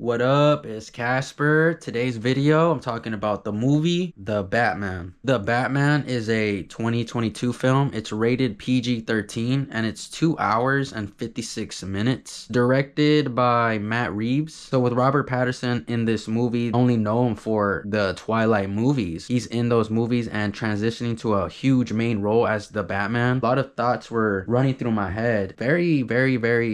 What up? It's Casper. Today's video, I'm talking about the movie The Batman. The Batman is a 2022 film. It's rated PG-13 and it's 2 hours and 56 minutes. Directed by Matt Reeves. So with Robert Pattinson in this movie, only known for the Twilight movies. He's in those movies and transitioning to a huge main role as the Batman. A lot of thoughts were running through my head. Very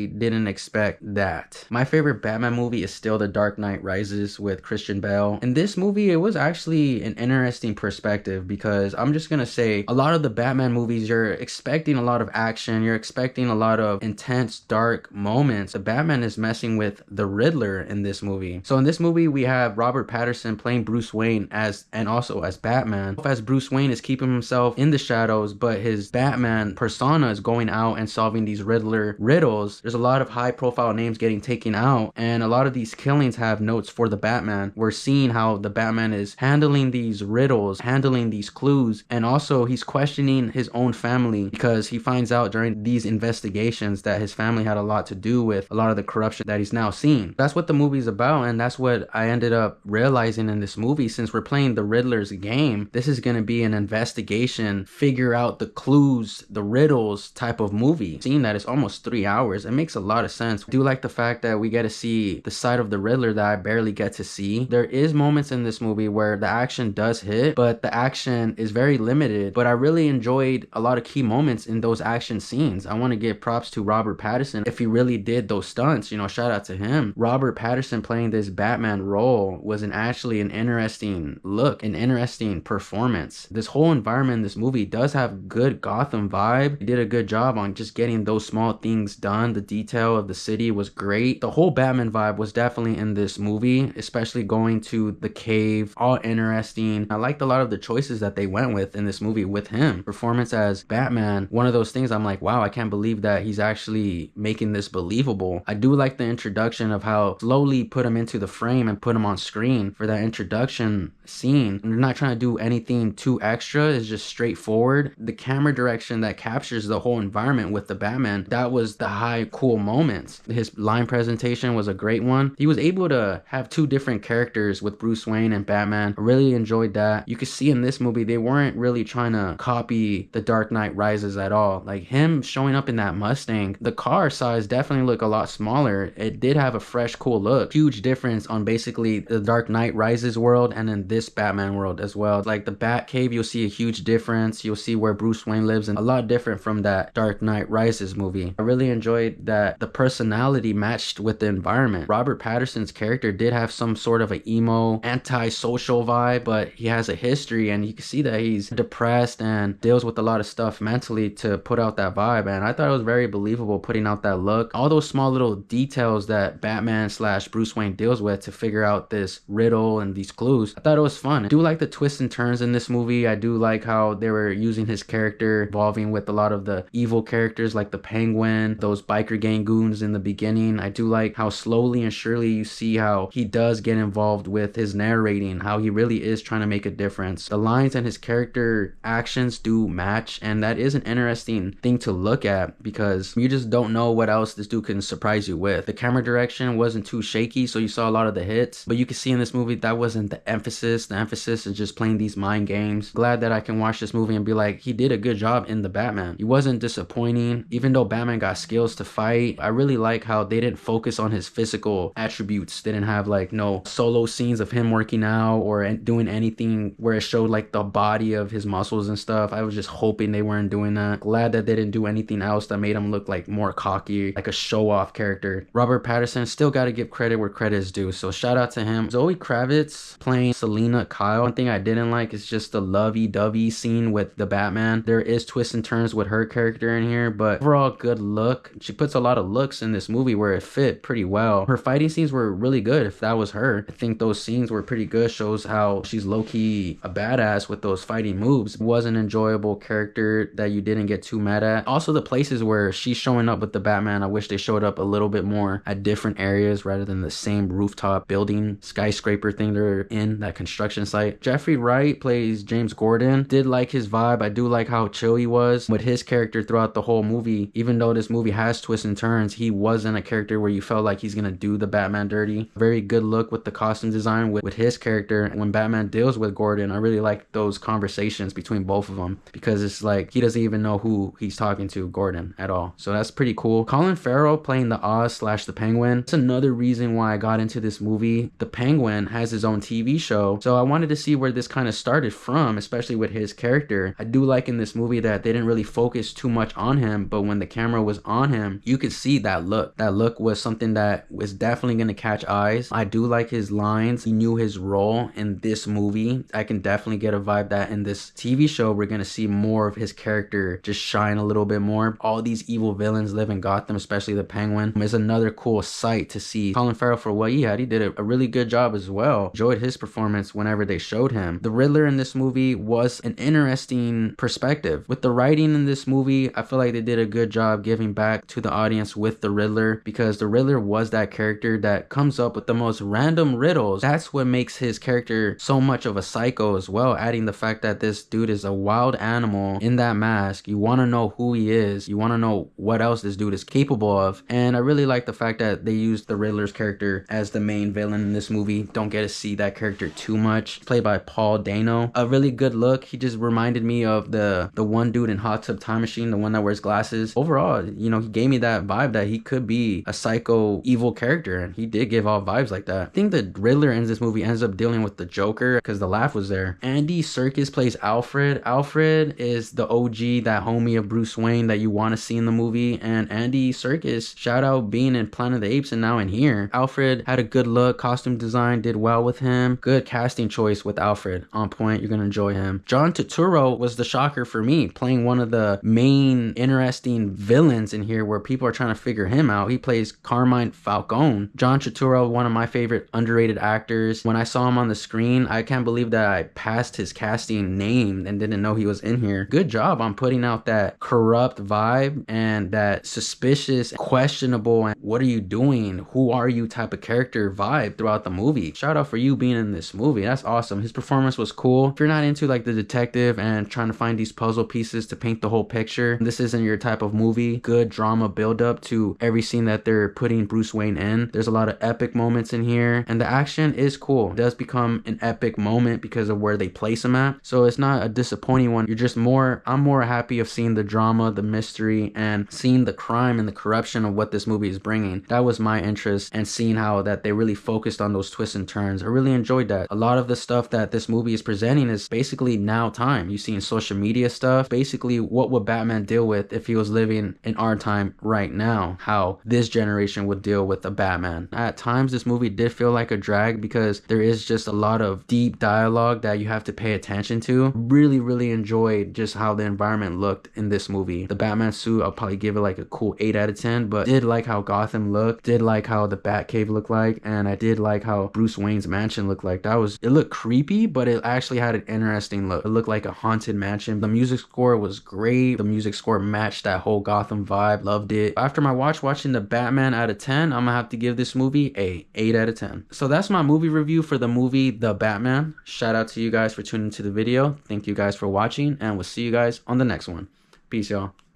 didn't expect that. My favorite Batman movie is still The Dark Knight Rises with Christian Bale. In this movie, it was actually an interesting perspective because I'm just gonna say a lot of the Batman movies, you're expecting a lot of action, you're expecting a lot of intense, dark moments. The Batman is messing with the Riddler in this movie. So in this movie, we have Robert Pattinson playing Bruce Wayne and also as Batman. As Bruce Wayne is keeping himself in the shadows, but his Batman persona is going out and solving these Riddler riddles. There's a lot of high profile names getting taken out, and a lot of these killings have notes for the Batman. We're seeing how the Batman is handling these riddles, handling these clues, and also he's questioning his own family because he finds out during these investigations that his family had a lot to do with a lot of the corruption that he's now seeing. That's what the movie's about, and that's what I ended up realizing in this movie. Since we're playing the Riddler's game, this is going to be an investigation, figure out the clues, the riddles type of movie. Seeing that it's almost 3 hours, it makes a lot of sense. I do like the fact that we get to see the side of the Riddler that I barely get to see. There is moments in this movie where the action does hit, but the action is very limited. But I really enjoyed a lot of key moments in those action scenes. I want to give props to Robert Pattinson. If he really did those stunts, shout out to him. Robert Pattinson playing this Batman role was actually an interesting look, an interesting performance. This whole environment in this movie does have good Gotham vibe. He did a good job on just getting those small things done. The detail of the city was great. The whole Batman vibe was definitely in this movie, especially going to the cave, all interesting. I liked a lot of the choices that they went with in this movie with him. Performance as Batman, one of those things I'm like, wow, I can't believe that he's actually making this believable. I do like the introduction of how slowly put him into the frame and put him on screen for that introduction scene. They're not trying to do anything too extra. It's just straightforward. The camera direction that captures the whole environment with the Batman, that was the high cool moments. His line presentation was a great one. He was able to have two different characters with Bruce Wayne and Batman. I really enjoyed that. You could see in this movie they weren't really trying to copy The Dark Knight Rises at all. Like him showing up in that Mustang, the car size definitely looked a lot smaller. It did have a fresh cool look. Huge difference on basically The Dark Knight Rises world and then this Batman world as well. Like the Batcave, you'll see a huge difference. You'll see where Bruce Wayne lives, and a lot different from that Dark Knight Rises movie. I really enjoyed that the personality matched with the environment. Robert Pattinson's character did have some sort of an emo, anti-social vibe, but he has a history and you can see that he's depressed and deals with a lot of stuff mentally to put out that vibe, and I thought it was very believable putting out that look. All those small little details that Batman slash Bruce Wayne deals with to figure out this riddle and these clues, I thought it was fun. I do like the twists and turns in this movie. I do like how they were using his character evolving with a lot of the evil characters like the Penguin, those biker gang goons in the beginning. I do like how slowly and surely you see how he does get involved with his narrating, how he really is trying to make a difference. The lines and his character actions do match, and that is an interesting thing to look at because you just don't know what else this dude can surprise you with. The camera direction wasn't too shaky, so you saw a lot of the hits, but you can see in this movie that wasn't the emphasis. The emphasis is just playing these mind games. Glad that I can watch this movie and be like, he did a good job in the Batman. He wasn't disappointing. Even though Batman got skills to fight, I really like how they didn't focus on his physical attributes. They didn't have like no solo scenes of him working out or doing anything where it showed like the body of his muscles and stuff. I was just hoping they weren't doing that. Glad that they didn't do anything else that made him look like more cocky, like a show-off character. Robert Pattinson, still got to give credit where credit is due, so shout out to him. Zoe Kravitz playing Selina Kyle. One thing I didn't like is just the lovey-dovey scene with the Batman. There is twists and turns with her character in here, but overall good look. She puts a lot of looks in this movie where it fit pretty well. Her fighting scenes were really good if that was her. I think those scenes were pretty good. Shows how she's low-key a badass with those fighting moves. It was an enjoyable character that you didn't get too mad at. Also the places where she's showing up with the Batman, I wish they showed up a little bit more at different areas rather than the same rooftop building skyscraper thing they're in, that construction site. Jeffrey Wright plays James Gordon. Did like his vibe. I do like how chill he was with his character throughout the whole movie. Even though this movie has twists and turns, he wasn't a character where you felt like he's gonna do the Batman Batman dirty. Very good look with the costume design with his character. When Batman deals with Gordon, I really like those conversations between both of them, because it's like he doesn't even know who he's talking to, Gordon, at all. So that's pretty cool. Colin Farrell playing the Oz / the Penguin. That's another reason why I got into this movie. The Penguin has his own TV show, so I wanted to see where this kind of started from, especially with his character. I do like in this movie that they didn't really focus too much on him, but when the camera was on him, you could see that look. That look was something that was definitely going to catch eyes. I do like his lines. He knew his role in this movie. I can definitely get a vibe that in this TV show, we're going to see more of his character just shine a little bit more. All these evil villains live in Gotham, especially the Penguin. Is another cool sight to see. Colin Farrell, for what he had, he did a really good job as well. Enjoyed his performance whenever they showed him. The Riddler in this movie was an interesting perspective. With the writing in this movie, I feel like they did a good job giving back to the audience with the Riddler, because the Riddler was that character that comes up with the most random riddles. That's what makes his character so much of a psycho as well, adding the fact that this dude is a wild animal in that mask. You want to know who he is. You want to know what else this dude is capable of. And I really like the fact that they used the Riddler's character as the main villain in this movie. Don't get to see that character too much. Played by Dano. A really good look. He just reminded me of the one dude in Hot Tub Time Machine, the one that wears glasses. Overall, you know, he gave me that vibe that he could be a psycho evil character, and he did give off vibes like that. I think the Riddler in this movie ends up dealing with the Joker because the laugh was there. Andy Serkis plays Alfred. Alfred is the OG, that homie of Bruce Wayne that you want to see in the movie, and Andy Serkis, shout out being in Planet of the Apes and now in here. Alfred had a good look, costume design did well with him. Good casting choice with Alfred, on point. You're gonna enjoy him. John Turturro was the shocker for me, playing one of the main interesting villains in here where people are trying to figure him out. He plays Carmine Falcone. John Turturro, one of my favorite underrated actors. When I saw him on the screen, I can't believe that I passed his casting name and didn't know he was in here. Good job on putting out that corrupt vibe and that suspicious, questionable, and what are you doing, who are you type of character vibe throughout the movie. Shout out for you being in this movie. That's awesome. His performance was cool. If you're not into like the detective and trying to find these puzzle pieces to paint the whole picture, this isn't your type of movie. Good drama build up to every scene that they're putting Bruce Wayne in. There's a lot of epic moments in here, and the action is cool. It does become an epic moment because of where they place him at, so it's not a disappointing one. You're just I'm more happy of seeing the drama, the mystery, and seeing the crime and the corruption of what this movie is bringing. That was my interest, and seeing how that they really focused on those twists and turns. I really enjoyed that. A lot of the stuff that this movie is presenting is basically now time. You see in social media stuff, basically what would Batman deal with if he was living in our time right now, how this generation would deal with a Batman. At times this movie did feel like a drag because there is just a lot of deep dialogue that you have to pay attention to. Really enjoyed just how the environment looked in this movie. The Batman suit, I'll probably give it like a cool 8 out of 10, but did like how Gotham looked, did like how the Batcave looked like, and I did like how Bruce Wayne's mansion looked like. It looked creepy, but it actually had an interesting look. It looked like a haunted mansion. The music score was great. The music score matched that whole Gotham vibe. Loved it. After my watching the Batman out of 10, I'm gonna have to give this movie a 8 out of 10. So that's my movie review for the movie The Batman. Shout out to you guys for tuning into the video. Thank you guys for watching, and we'll see you guys on the next one. Peace, y'all.